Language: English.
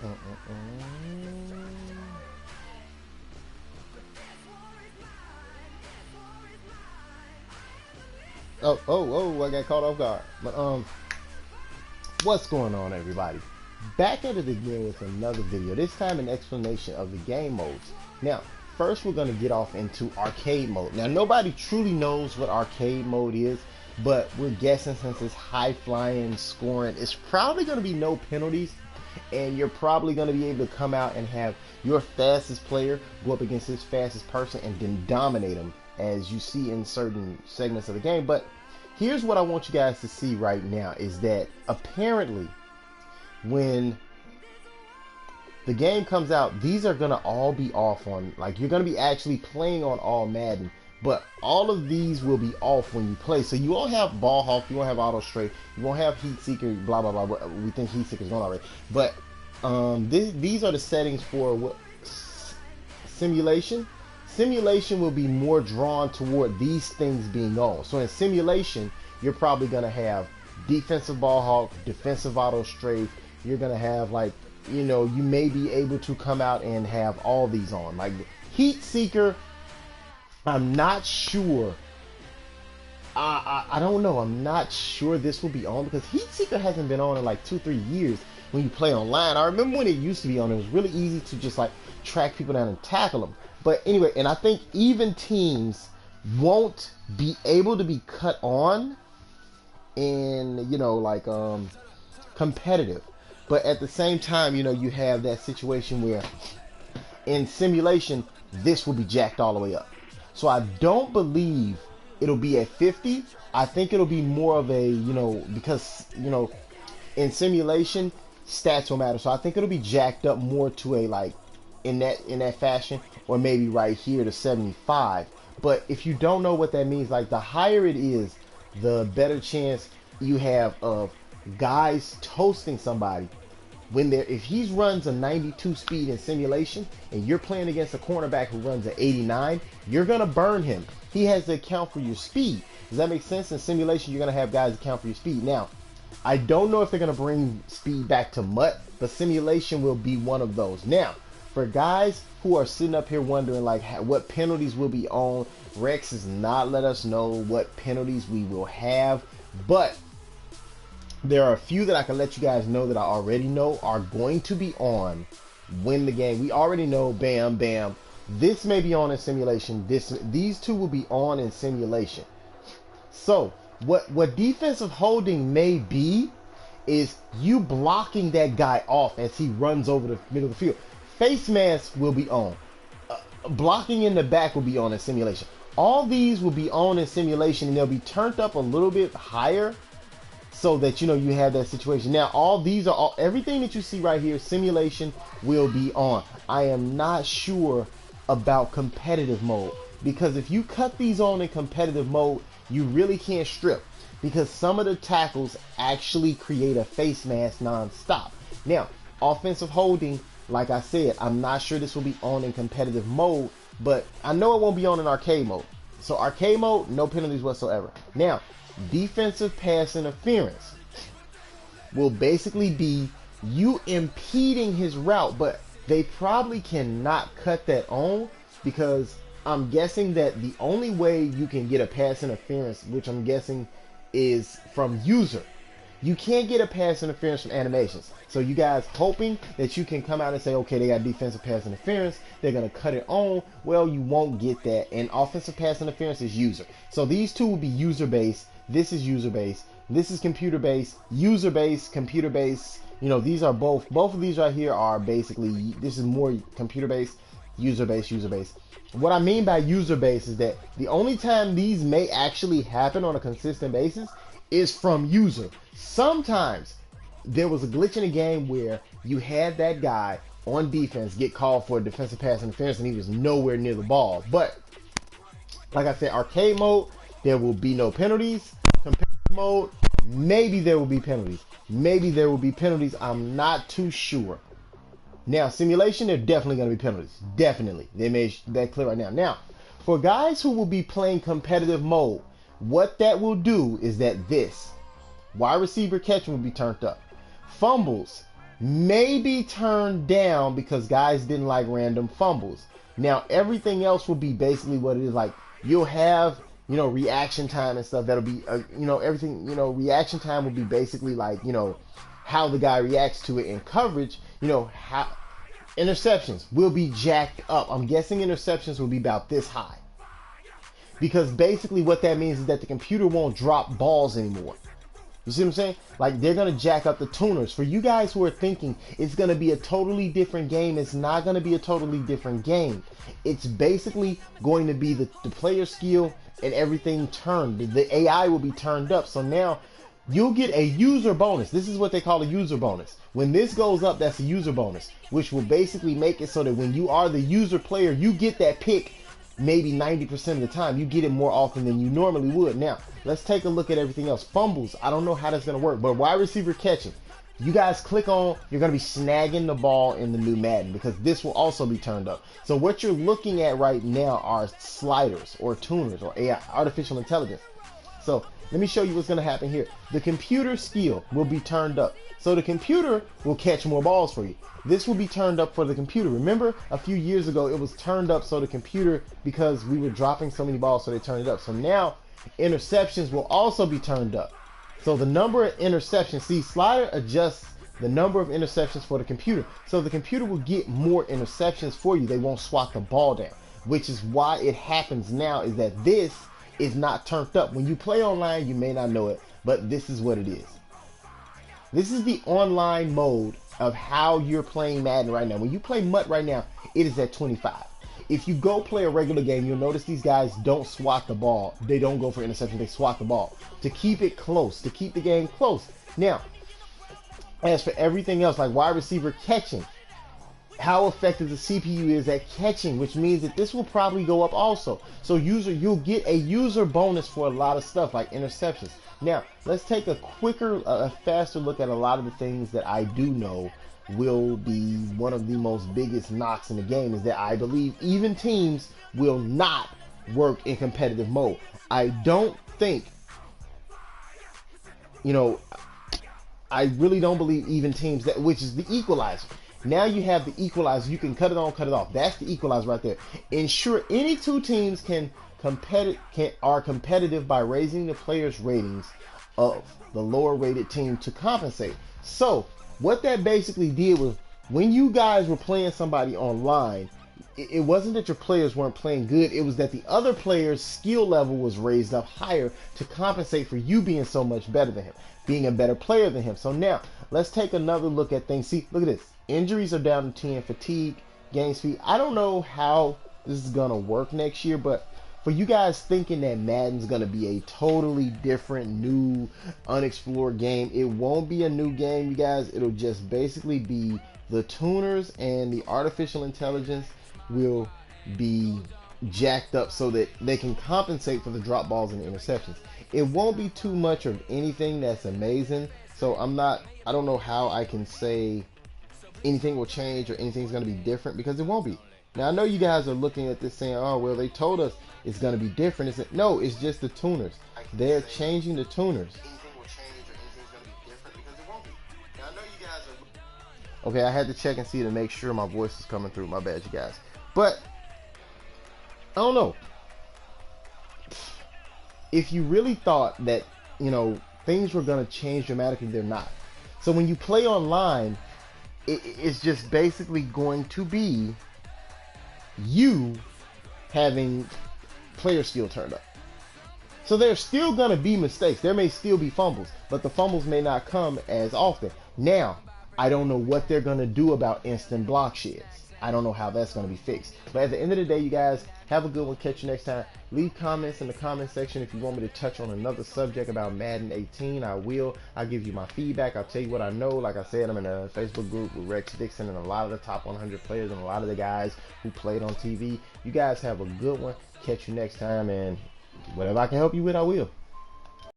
Oh, I got caught off guard. But what's going on, everybody? Back at it again with another video, this time an explanation of the game modes. Now, first we're going to get off into arcade mode. Now, nobody truly knows what arcade mode is, but we're guessing since it's high flying, scoring, it's probably going to be no penalties, and you're probably going to be able to come out and have your fastest player go up against his fastest person and then dominate him, as you see in certain segments of the game. But here's what I want you guys to see right now, is that apparently when the game comes out, these are gonna all be off on, like, you're gonna be actually playing on all Madden, but all of these will be off when you play. So you won't have ball hawk, you won't have auto strafe, you won't have heat seeker, blah blah blah. We think heat seeker's gone already, but these are the settings for what simulation. Simulation will be more drawn toward these things being on. So in simulation, you're probably gonna have defensive ball hawk, defensive auto strafe. You're gonna have, like, you know, you may be able to come out and have all these on. Like heat seeker, I'm not sure. I don't know. I'm not sure this will be on, because heat seeker hasn't been on in like 2-3 years when you play online. I remember when it used to be on, it was really easy to just like track people down and tackle them. But anyway, and I think even teams won't be able to be cut on in, you know, like competitive. But at the same time, you know, you have that situation where in simulation, this will be jacked all the way up. So I don't believe it'll be at 50. I think it'll be more of a, you know, because, you know, in simulation, stats will matter. So I think it'll be jacked up more to a, like, in that fashion, or maybe right here to 75. But if you don't know what that means, like, the higher it is, the better chance you have of guys toasting somebody when they're, if he runs a 92 speed in simulation and you're playing against a cornerback who runs an 89, you're gonna burn him. He has to account for your speed. Does that make sense? In simulation, you're gonna have guys account for your speed. Now, I don't know if they're gonna bring speed back to MUT, but simulation will be one of those. Now, for guys who are sitting up here wondering, like, what penalties will be on, Rex has not let us know what penalties we will have, but there are a few that I can let you guys know that I already know are going to be on when the game. We already know, bam, bam. This may be on in simulation. These two will be on in simulation. So what defensive holding may be is you blocking that guy off as he runs over the middle of the field. Face mask will be on. Blocking in the back will be on in simulation. All these will be on in simulation, and they'll be turned up a little bit higher, so that, you know, you have that situation. Now, all these are all, everything that you see right here, simulation will be on. I am not sure about competitive mode, because if you cut these on in competitive mode, you really can't strip, because some of the tackles actually create a face mask non-stop. Now, offensive holding, like I said, I'm not sure this will be on in competitive mode, but I know it won't be on in arcade mode. So arcade mode, no penalties whatsoever. Now, defensive pass interference will basically be you impeding his route, but they probably cannot cut that on, because I'm guessing that the only way you can get a pass interference, which I'm guessing is from user. You can't get a pass interference from animations. So you guys hoping that you can come out and say, okay, they got defensive pass interference, they're going to cut it on. Well, you won't get that. And offensive pass interference is user. So these two will be user-based. This is user-based. This is computer-based. User-based, computer-based. You know, these are both of these right here are basically, this is more computer-based, user-based, user-based. What I mean by user-based is that the only time these may actually happen on a consistent basis is from user. Sometimes there was a glitch in the game where you had that guy on defense get called for a defensive pass interference and he was nowhere near the ball. But like I said, arcade mode, there will be no penalties. Competitive mode, maybe there will be penalties. Maybe there will be penalties. I'm not too sure. Now, simulation, there are definitely going to be penalties. Definitely. They made that clear right now. Now, for guys who will be playing competitive mode, what that will do is that this wide receiver catching will be turned up. Fumbles, may be turned down because guys didn't like random fumbles. Now everything else will be basically what it is. Like you'll have, you know, reaction time and stuff. That'll be, you know, everything. You know, reaction time will be basically like, you know, how the guy reacts to it in coverage. You know, how interceptions will be jacked up. I'm guessing interceptions will be about this high because basically what that means is that the computer won't drop balls anymore. You see what I'm saying? Like they're going to jack up the tuners. For you guys who are thinking it's going to be a totally different game, it's not going to be a totally different game. It's basically going to be the player skill and everything turned. The AI will be turned up. So now you'll get a user bonus. This is what they call a user bonus. When this goes up, that's a user bonus, which will basically make it so that when you are the user player, you get that pick maybe 90% of the time. You get it more often than you normally would. Now, let's take a look at everything else. Fumbles, I don't know how that's going to work, but wide receiver catching, you guys click on, you're going to be snagging the ball in the new Madden because this will also be turned up. So what you're looking at right now are sliders or tuners or AI, artificial intelligence. So let me show you what's going to happen here. The computer skill will be turned up. So the computer will catch more balls for you. This will be turned up for the computer. Remember a few years ago, it was turned up so the computer, because we were dropping so many balls, so they turned it up. So now interceptions will also be turned up. So the number of interceptions, see, slider adjusts the number of interceptions for the computer. So the computer will get more interceptions for you. They won't swat the ball down, which is why it happens now is that this is not turned up. When you play online, you may not know it, but this is what it is. This is the online mode of how you're playing Madden right now. When you play MUT right now, it is at 25. If you go play a regular game, you'll notice these guys don't swat the ball. They don't go for interception. They swat the ball to keep it close, to keep the game close. Now, as for everything else, like wide receiver catching, how effective the CPU is at catching, which means that this will probably go up also. So you'll get a user bonus for a lot of stuff like interceptions. Now, let's take a faster look at a lot of the things that I do know will be one of the most biggest knocks in the game is that I believe even teams will not work in competitive mode. I don't think, you know, I really don't believe even teams that, which is the equalizer. Now you have the equalizer. You can cut it on, cut it off. That's the equalizer right there. Ensure any two teams are competitive by raising the players' ratings of the lower rated team to compensate. So what that basically did was when you guys were playing somebody online, it wasn't that your players weren't playing good. It was that the other player's skill level was raised up higher to compensate for you being so much better than him, being a better player than him. So now let's take another look at things. See, look at this. Injuries are down to 10, fatigue, game speed. I don't know how this is going to work next year, but for you guys thinking that Madden's going to be a totally different, new, unexplored game, it won't be a new game, you guys. It'll just basically be the tuners and the artificial intelligence will be jacked up so that they can compensate for the drop balls and the interceptions. It won't be too much of anything that's amazing. So I don't know how I can say anything will change or anything's going to be different because it won't be. Now, I know you guys are looking at this saying, oh, well, they told us it's going to be different. No, it's just the tuners. They're changing the tuners. Okay, I had to check and see to make sure my voice is coming through. My bad, you guys. But, I don't know. If you really thought that, you know, things were going to change dramatically, they're not. So when you play online, it's just basically going to be you having player skill turned up. So there's still going to be mistakes. There may still be fumbles, but the fumbles may not come as often. Now, I don't know what they're going to do about instant block sheds. I don't know how that's going to be fixed. But at the end of the day, you guys, have a good one. Catch you next time. Leave comments in the comment section if you want me to touch on another subject about Madden 18. I will. I'll give you my feedback. I'll tell you what I know. Like I said, I'm in a Facebook group with Rex Dixon and a lot of the top 100 players and a lot of the guys who played on TV. You guys have a good one. Catch you next time, and whatever I can help you with, I will.